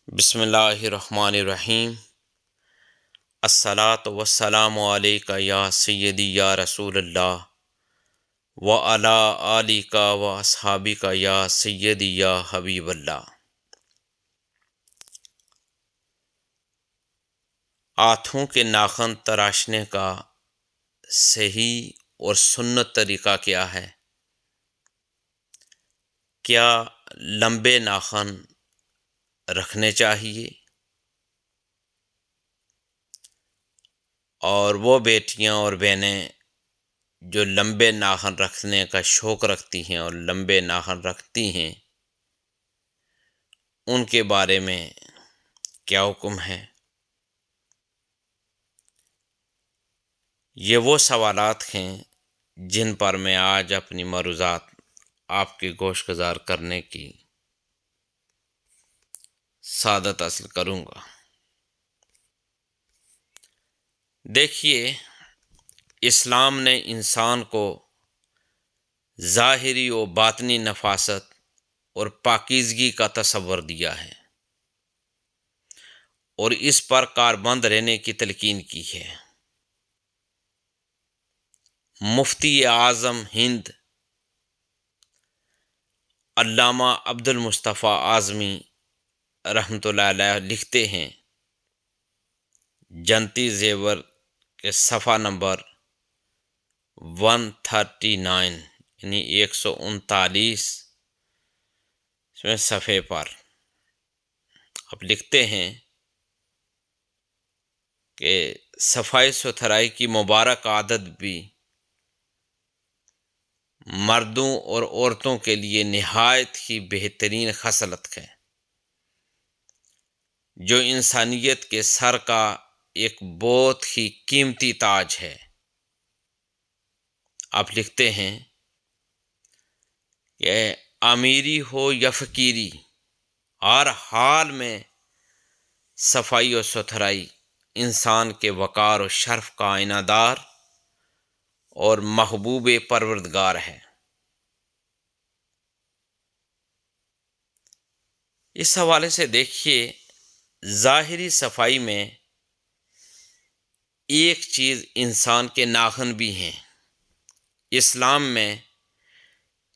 بسم اللہ الرحمن الرحیم۔ الصلاۃ والسلام علیک یا سیدی یا رسول اللہ وعلی آلک و اصحابک یا سیدی یا حبیب اللہ۔ ہاتھوں کے ناخن تراشنے کا صحیح اور سنت طریقہ کیا ہے؟ کیا لمبے ناخن رکھنے چاہیے؟ اور وہ بیٹیاں اور بہنیں جو لمبے ناخن رکھنے کا شوق رکھتی ہیں اور لمبے ناخن رکھتی ہیں، ان کے بارے میں کیا حکم ہے؟ یہ وہ سوالات ہیں جن پر میں آج اپنی معروضات آپ کے گوش گزار کرنے کی سعادت حاصل کروں گا۔ دیکھیے، اسلام نے انسان کو ظاہری و باطنی نفاست اور پاکیزگی کا تصور دیا ہے اور اس پر کاربند رہنے کی تلقین کی ہے۔ مفتی اعظم ہند علامہ عبد المصطفیٰ اعظمی رحمۃ اللہ علیہ لکھتے ہیں، جنتی زیور کے صفحہ نمبر 139 یعنی 139 میں صفحے پر اب لکھتے ہیں کہ صفائی ستھرائی کی مبارک عادت بھی مردوں اور عورتوں کے لیے نہایت ہی بہترین خصلت ہے، جو انسانیت کے سر کا ایک بہت ہی قیمتی تاج ہے۔ آپ لکھتے ہیں کہ امیری ہو یا فقیری، ہر حال میں صفائی و ستھرائی انسان کے وقار و شرف کا آئینہ دار اور محبوب پروردگار ہے۔ اس حوالے سے دیکھیے، ظاہری صفائی میں ایک چیز انسان کے ناخن بھی ہیں۔ اسلام میں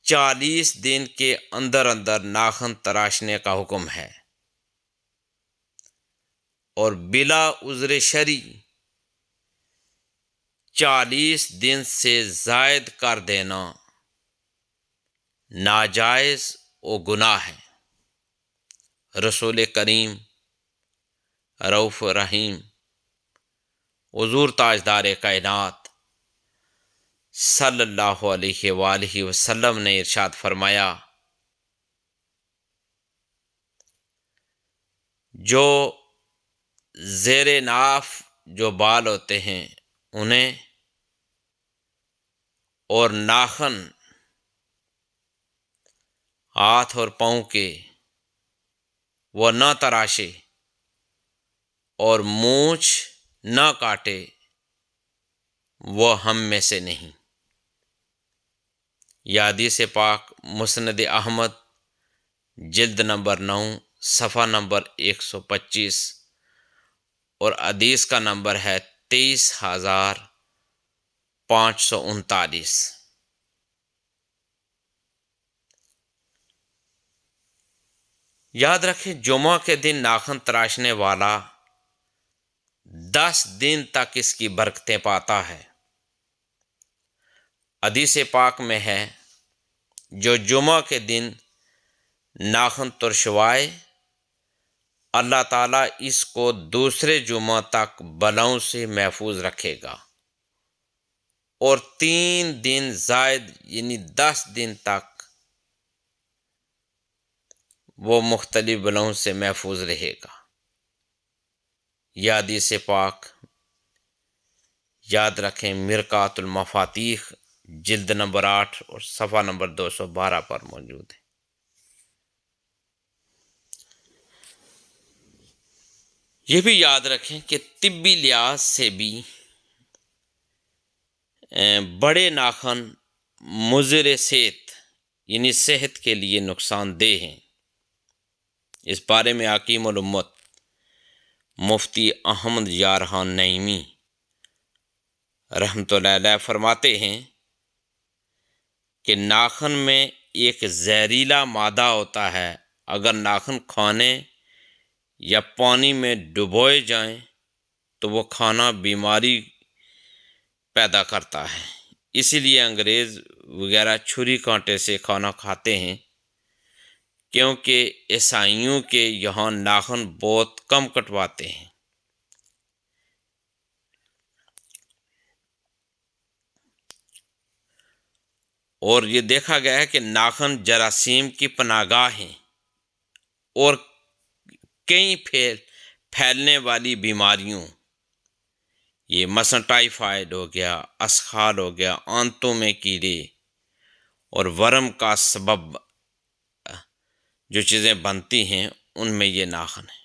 40 دن کے اندر اندر ناخن تراشنے کا حکم ہے اور بلا عذر شرعی 40 دن سے زائد کر دینا ناجائز و گناہ ہے۔ رسول کریم رؤوف رحیم حضور تاجدار کائنات صلی اللہ علیہ وآلہ وسلم نے ارشاد فرمایا، جو زیر ناف جو بال ہوتے ہیں انہیں اور ناخن ہاتھ اور پاؤں کے وہ نہ تراشے اور مونچھ نہ کاٹے، وہ ہم میں سے نہیں۔ یہ حدیث پاک مسند احمد جلد نمبر 9 صفحہ نمبر 125 اور حدیث کا نمبر ہے 23,539۔ یاد رکھیں، جمعہ کے دن ناخن تراشنے والا 10 دن تک اس کی برکتیں پاتا ہے۔ حدیث پاک میں ہے، جو جمعہ کے دن ناخن ترشوائے اللہ تعالیٰ اس کو دوسرے جمعہ تک بلاؤں سے محفوظ رکھے گا اور 3 دن زائد یعنی 10 دن تک وہ مختلف بلاؤں سے محفوظ رہے گا۔ یہ حدیث پاک یاد رکھیں، مرقات المفاتیح جلد نمبر 8 اور صفحہ نمبر 212 پر موجود ہے۔ یہ بھی یاد رکھیں کہ طبی لحاظ سے بھی بڑے ناخن مضر صحت یعنی صحت کے لیے نقصان دہ ہیں۔ اس بارے میں حکیم الامت مفتی احمد یارحان نعیمی رحمۃ اللہ علیہ فرماتے ہیں کہ ناخن میں ایک زہریلا مادہ ہوتا ہے، اگر ناخن کھانے یا پانی میں ڈبوئے جائیں تو وہ کھانا بیماری پیدا کرتا ہے۔ اسی لیے انگریز وغیرہ چھری کانٹے سے کھانا کھاتے ہیں، کیونکہ عیسائیوں کے یہاں ناخن بہت کم کٹواتے ہیں۔ اور یہ دیکھا گیا ہے کہ ناخن جراثیم کی پناہ گاہ ہیں اور کئی پھیلنے والی بیماریوں، یہ مثلا ٹائیفائڈ ہو گیا، اسخال ہو گیا، آنتوں میں کیڑے اور ورم کا سبب جو چیزیں بنتی ہیں ان میں یہ ناخن ہے۔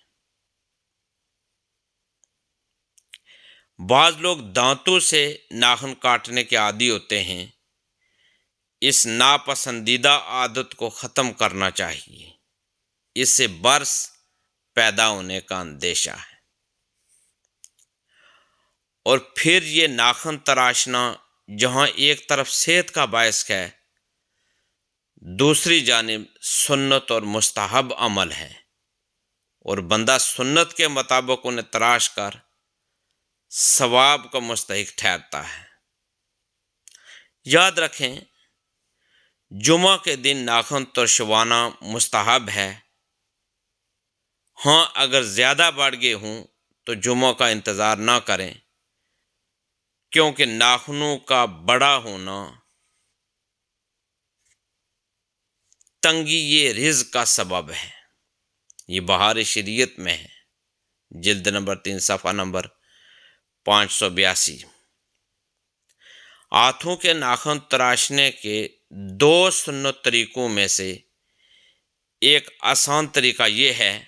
بعض لوگ دانتوں سے ناخن کاٹنے کے عادی ہوتے ہیں، اس ناپسندیدہ عادت کو ختم کرنا چاہیے، اس سے برس پیدا ہونے کا اندیشہ ہے۔ اور پھر یہ ناخن تراشنا جہاں ایک طرف صحت کا باعث ہے، دوسری جانب سنت اور مستحب عمل ہے، اور بندہ سنت کے مطابق انہیں تراش کر ثواب کا مستحق ٹھہرتا ہے۔ یاد رکھیں، جمعہ کے دن ناخن ترشوانا مستحب ہے، ہاں اگر زیادہ بڑھ گئے ہوں تو جمعہ کا انتظار نہ کریں، کیونکہ ناخنوں کا بڑا ہونا تنگی یہ رزق کا سبب ہے۔ یہ بہار شریعت میں ہے، جلد نمبر 3 صفحہ نمبر 582۔ ہاتھوں کے ناخن تراشنے کے 2 سنت طریقوں میں سے ایک آسان طریقہ یہ ہے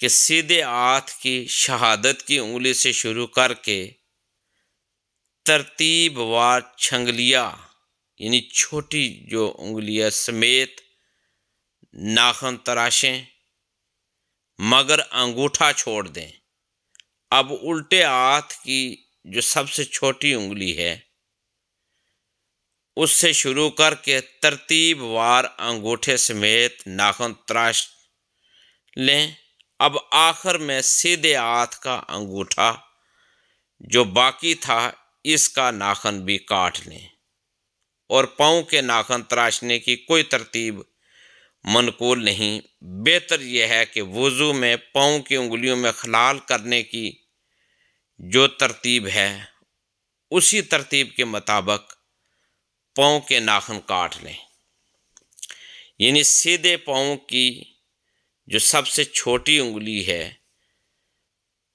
کہ سیدھے ہاتھ کی شہادت کی انگلی سے شروع کر کے ترتیب وار چھنگلیاں یعنی چھوٹی جو انگلیاں سمیت ناخن تراشیں، مگر انگوٹھا چھوڑ دیں۔ اب الٹے ہاتھ کی جو سب سے چھوٹی انگلی ہے اس سے شروع کر کے ترتیب وار انگوٹھے سمیت ناخن تراش لیں۔ اب آخر میں سیدھے ہاتھ کا انگوٹھا جو باقی تھا اس کا ناخن بھی کاٹ لیں، اور پاؤں کے ناخن تراشنے کی کوئی ترتیب منقول نہیں۔ بہتر یہ ہے کہ وضو میں پاؤں کی انگلیوں میں خلال کرنے کی جو ترتیب ہے اسی ترتیب کے مطابق پاؤں کے ناخن کاٹ لیں، یعنی سیدھے پاؤں کی جو سب سے چھوٹی انگلی ہے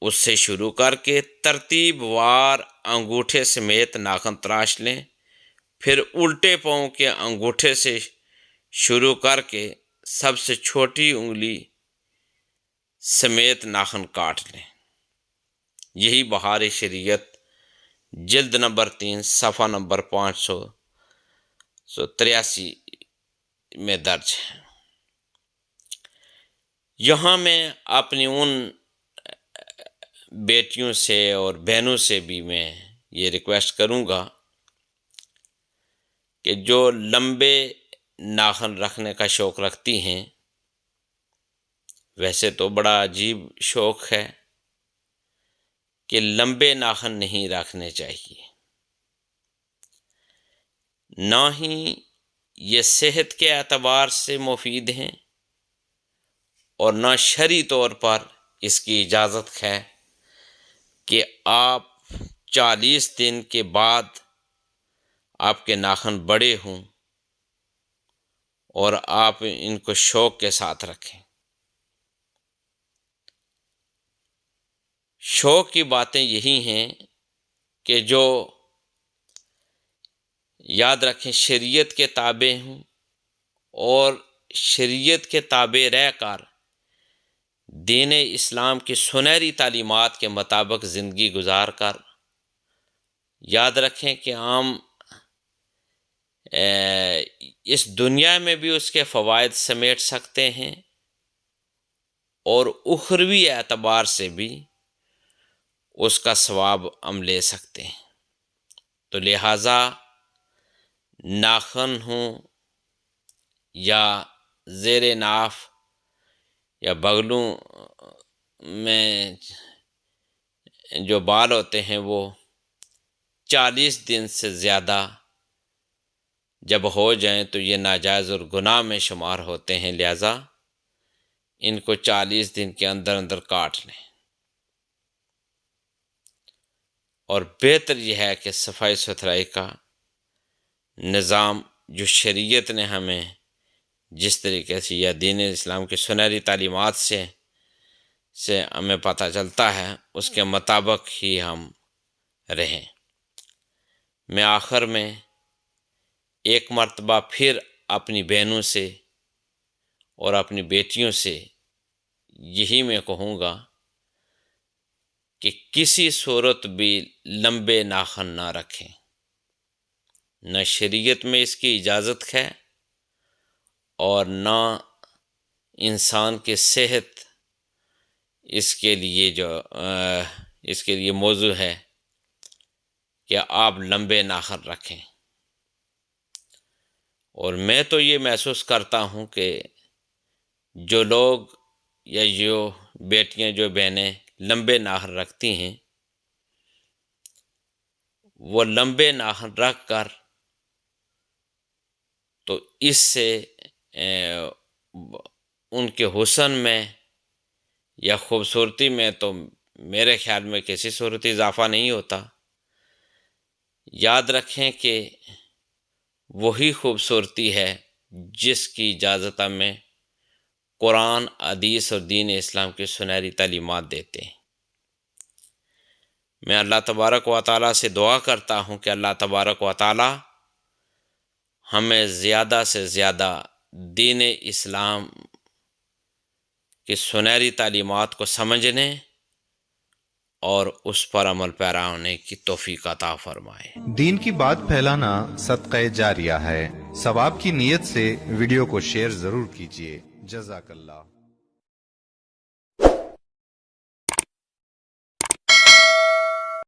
اس سے شروع کر کے ترتیب وار انگوٹھے سمیت ناخن تراش لیں، پھر الٹے پاؤں کے انگوٹھے سے شروع کر کے سب سے چھوٹی انگلی سمیت ناخن کاٹ لیں۔ یہی بہار شریعت جلد نمبر 3 صفحہ نمبر 583 میں درج ہے۔ یہاں میں اپنی ان بیٹیوں سے اور بہنوں سے بھی میں یہ ریکویسٹ کروں گا کہ جو لمبے ناخن رکھنے کا شوق رکھتی ہیں، ویسے تو بڑا عجیب شوق ہے کہ لمبے ناخن نہیں رکھنے چاہیے، نہ ہی یہ صحت کے اعتبار سے مفید ہیں اور نہ شرعی طور پر اس کی اجازت ہے کہ آپ 40 دن کے بعد آپ کے ناخن بڑے ہوں اور آپ ان کو شوق کے ساتھ رکھیں۔ شوق کی باتیں یہی ہیں کہ جو یاد رکھیں شریعت کے تابع ہوں اور شریعت کے تابع رہ کر دین اسلام کی سنہری تعلیمات کے مطابق زندگی گزار کر یاد رکھیں کہ ہم اس دنیا میں بھی اس کے فوائد سمیٹ سکتے ہیں اور اخروی اعتبار سے بھی اس کا ثواب ہم لے سکتے ہیں۔ تو لہٰذا ناخن ہوں یا زیر ناف یا بغلوں میں جو بال ہوتے ہیں وہ 40 دن سے زیادہ جب ہو جائیں تو یہ ناجائز اور گناہ میں شمار ہوتے ہیں، لہذا ان کو 40 دن کے اندر اندر کاٹ لیں۔ اور بہتر یہ ہے کہ صفائی ستھرائی کا نظام جو شریعت نے ہمیں جس طریقے سے یا دین اسلام کی سنہری تعلیمات سے ہمیں پتہ چلتا ہے اس کے مطابق ہی ہم رہیں۔ میں آخر میں ایک مرتبہ پھر اپنی بہنوں سے اور اپنی بیٹیوں سے یہی میں کہوں گا کہ کسی صورت بھی لمبے ناخن نہ رکھیں، نہ شریعت میں اس کی اجازت ہے اور نہ انسان کی صحت اس کے لیے موضوع ہے کہ آپ لمبے ناخن رکھیں۔ اور میں تو یہ محسوس کرتا ہوں کہ جو لوگ یا جو بیٹیاں جو بہنیں لمبے ناخن رکھتی ہیں وہ لمبے ناخن رکھ کر تو اس سے ان کے حسن میں یا خوبصورتی میں تو میرے خیال میں کسی صورتی اضافہ نہیں ہوتا۔ یاد رکھیں کہ وہی خوبصورتی ہے جس کی اجازت ہمیں قرآن، حدیث اور دین اسلام کی سنہری تعلیمات دیتے ہیں۔ میں اللہ تبارک و تعالیٰ سے دعا کرتا ہوں کہ اللہ تبارک و تعالیٰ ہمیں زیادہ سے زیادہ دین اسلام کی سنہری تعلیمات کو سمجھنے اور اس پر عمل پیرا ہونے کی توفیق عطا فرمائے۔ دین کی بات پھیلانا صدقہ جاریہ ہے، ثواب کی نیت سے ویڈیو کو شیئر ضرور کیجیے۔ جزاک اللہ۔